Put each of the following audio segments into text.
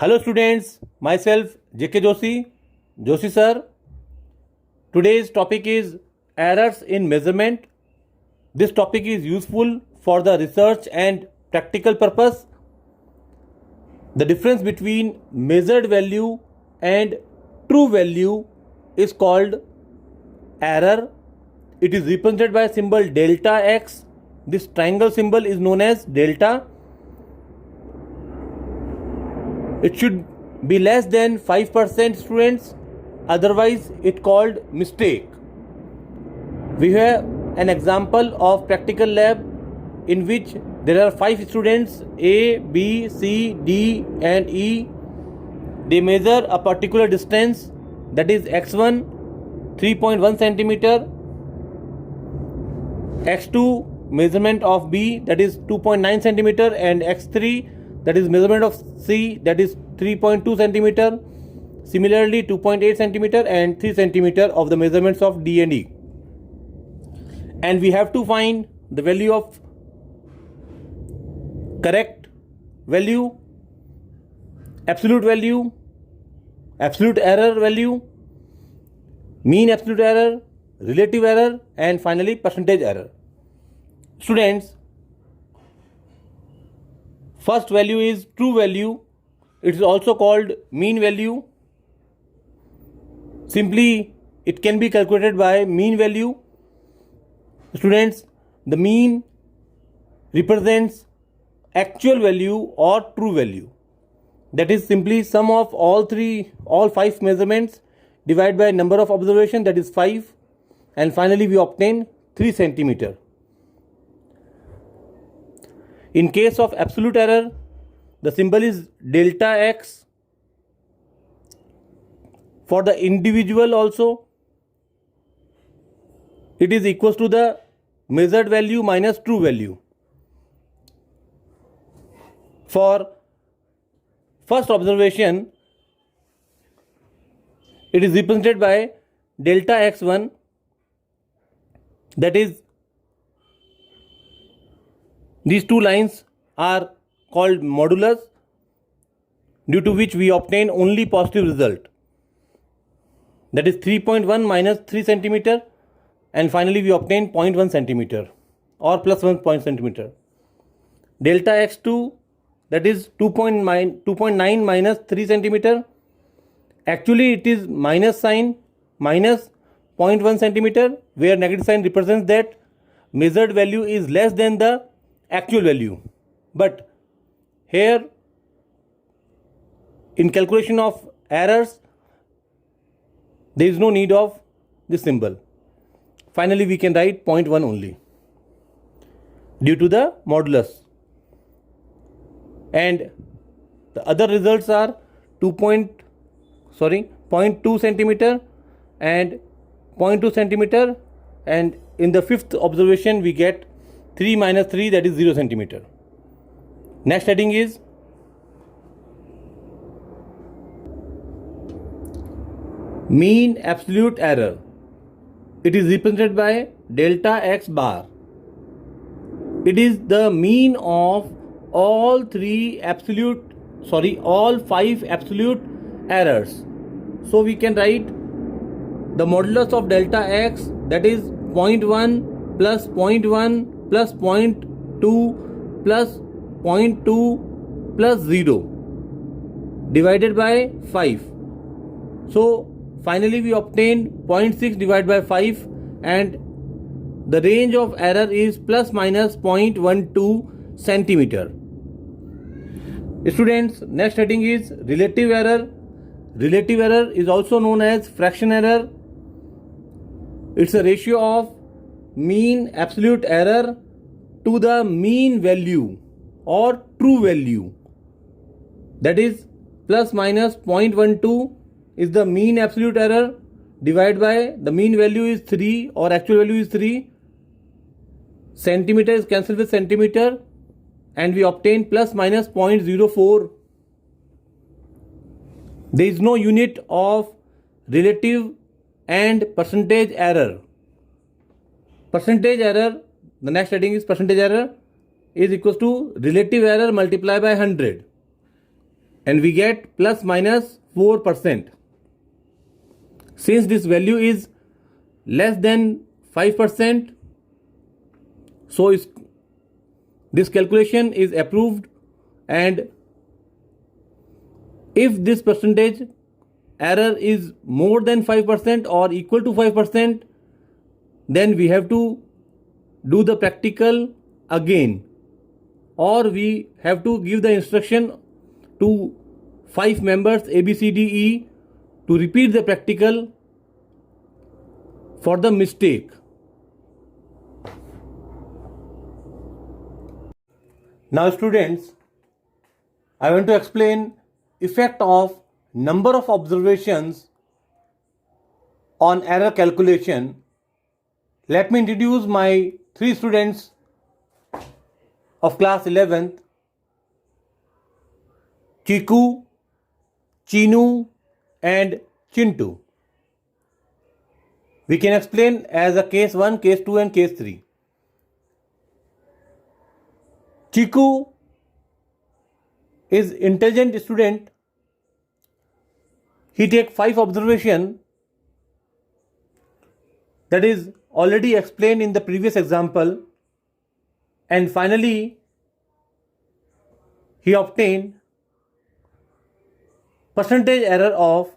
Hello students, myself JK Joshi sir. Today's topic is errors in measurement. This topic is useful for the research and practical purpose. The difference between measured value and true value is called error. It is represented by symbol delta x. This triangle symbol is known as delta. It should be less than 5% students, otherwise it called mistake. We have an example of practical lab in which there are 5 students A, B, C, D and E. They measure a particular distance, that is x1 3.1 centimeter, x2 measurement of B, that is 2.9 centimeter, and x3 that is measurement of C, that is 3.2 centimeter. Similarly 2.8 centimeter and 3 centimeter of the measurements of D and E. And we have to find the value of correct value, absolute value, absolute error value, mean absolute error, relative error, and finally percentage error. Students, first value is true value. It is also called mean value. Simply, it can be calculated by mean value. Students, the mean represents actual value or true value. That is simply sum of all 5 measurements divided by number of observation, that is 5, and finally we obtain 3 centimeter. In case of absolute error, the symbol is delta x. For the individual also, it is equals to the measured value minus true value. For first observation, it is represented by delta x1, that is, these two lines are called modulus, due to which we obtain only positive result, that is 3.1 minus 3 centimeter, and finally we obtain 0.1 centimeter or plus 1 centimeter. Delta x2, that is 2.9 minus 3 centimeter. Actually it is minus sign, minus 0.1 centimeter, where negative sign represents that measured value is less than the actual value. But here in calculation of errors, there is no need of this symbol. Finally we can write 0.1 only due to the modulus. And the other results are 0.2 centimeter and 0.2 centimeter, and in the fifth observation we get 3 minus 3, that is 0 centimeter. Next heading is mean absolute error. It is represented by delta x bar. It is the mean of all 5 absolute errors. So we can write the modulus of delta x, that is 0.1 plus 0.1 plus 0.2 plus 0.2 plus 0 divided by 5. So finally we obtain 0.6 divided by 5, and the range of error is plus minus 0.12 centimeter. Students, next heading is relative error. Relative error is also known as fraction error. It's a ratio of mean absolute error to the mean value or true value, that is plus minus 0.12 is the mean absolute error divided by the mean value is 3 or actual value is 3. Centimeter is cancelled with centimeter and we obtain plus minus 0.04. There is no unit of relative and percentage error. Percentage error, the next heading is percentage error, is equals to relative error multiplied by 100. and we get plus minus 4%. Since this value is less than 5%, so this calculation is approved, and if this percentage error is more than 5% or equal to 5%, then we have to do the practical again, or we have to give the instruction to 5 members A, B, C, D, E to repeat the practical for the mistake. Now students, I want to explain effect of number of observations on error calculation. Let me introduce my 3 students of class 11th, Chiku, Chinu and Chintu. We can explain as a case 1, case 2 and case 3. Chiku is intelligent student. He take 5 observation, that is already explained in the previous example, and finally he obtained percentage error of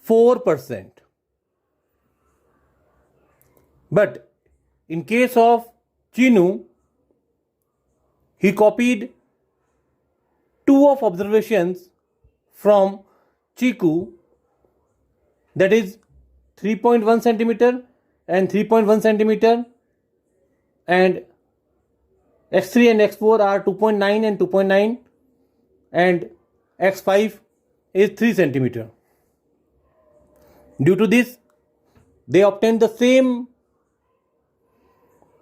4%. But in case of Chinu, he copied 2 of observations from Chiku, that is 3.1 centimeter and 3.1 centimeter, and x3 and x4 are 2.9 and 2.9, and x5 is 3 centimeter. Due to this, they obtained the same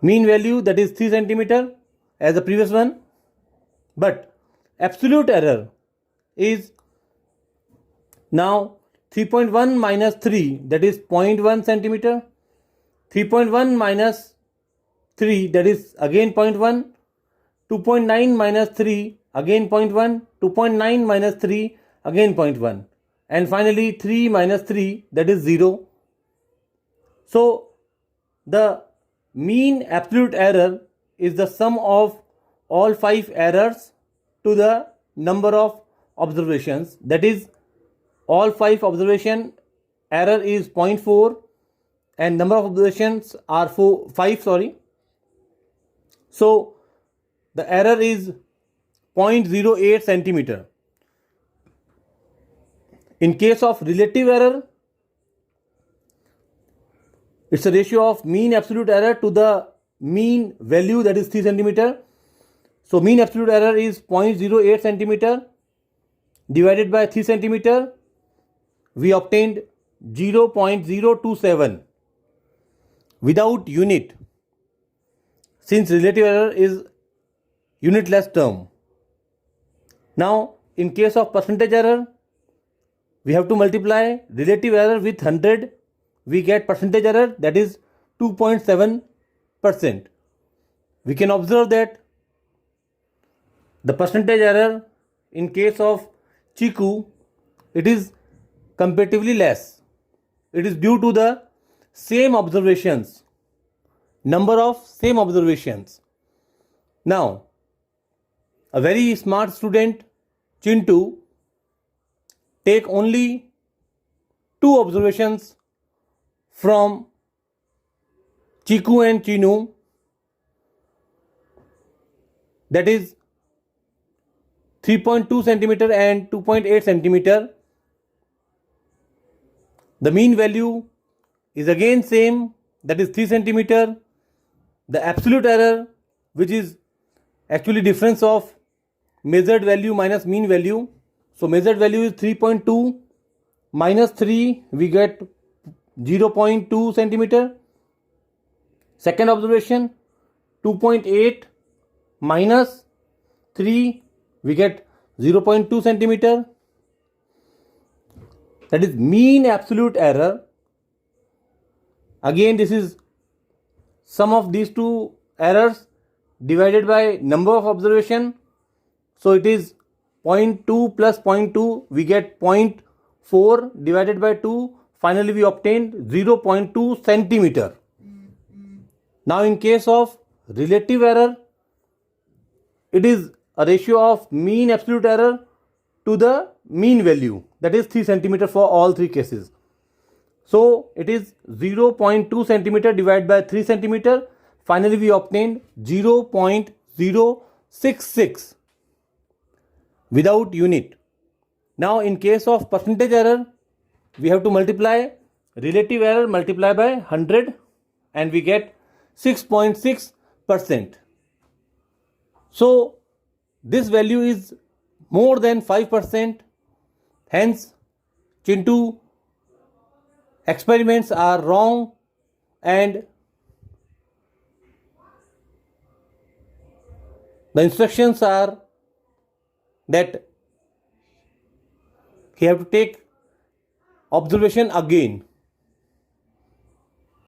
mean value, that is 3 centimeter, as the previous one, but absolute error is now 3.1 minus 3, that is 0.1 centimeter, 3.1 minus 3, that is again 0.1, 2.9 minus 3, again 0.1, 2.9 minus 3, again 0.1, and finally 3 minus 3, that is 0. So the mean absolute error is the sum of all 5 errors to the number of observations, that is all 5 observation error is 0.4 and number of observations are 5. So the error is 0.08 centimeter. In case of relative error, it's a ratio of mean absolute error to the mean value, that is 3 centimeter. So mean absolute error is 0.08 centimeter divided by 3 centimeter. We obtained 0.027 without unit, since relative error is unitless term. Now in case of percentage error, we have to multiply relative error with 100. We get percentage error, that is 2.7%. We can observe that the percentage error in case of Chiku, it is comparatively less. It is due to the same observations, number of same observations. Now a very smart student, Chintu, take only 2 observations from Chiku and Chinu, that is 3.2 centimeter and 2.8 centimeter. The mean value is again same, that is 3 centimeter. The absolute error, which is actually difference of measured value minus mean value. So measured value is 3.2 minus 3, we get 0.2 centimeter. Second observation, 2.8 minus 3, we get 0.2 centimeter. That is mean absolute error. Again, this is sum of these 2 errors divided by number of observation. So it is 0.2 plus 0.2, we get 0.4 divided by 2. Finally, we obtained 0.2 centimeter. Now, in case of relative error, it is a ratio of mean absolute error to the mean value, that is 3 centimeter for all three cases. So, it is 0.2 centimeter divided by 3 centimeter. Finally, we obtained 0.066 without unit. Now, in case of percentage error, we have to multiply relative error multiply by 100 and we get 6.6%. So, this value is more than 5%. Hence, Chintu experiments are wrong and the instructions are that he have to take observation again.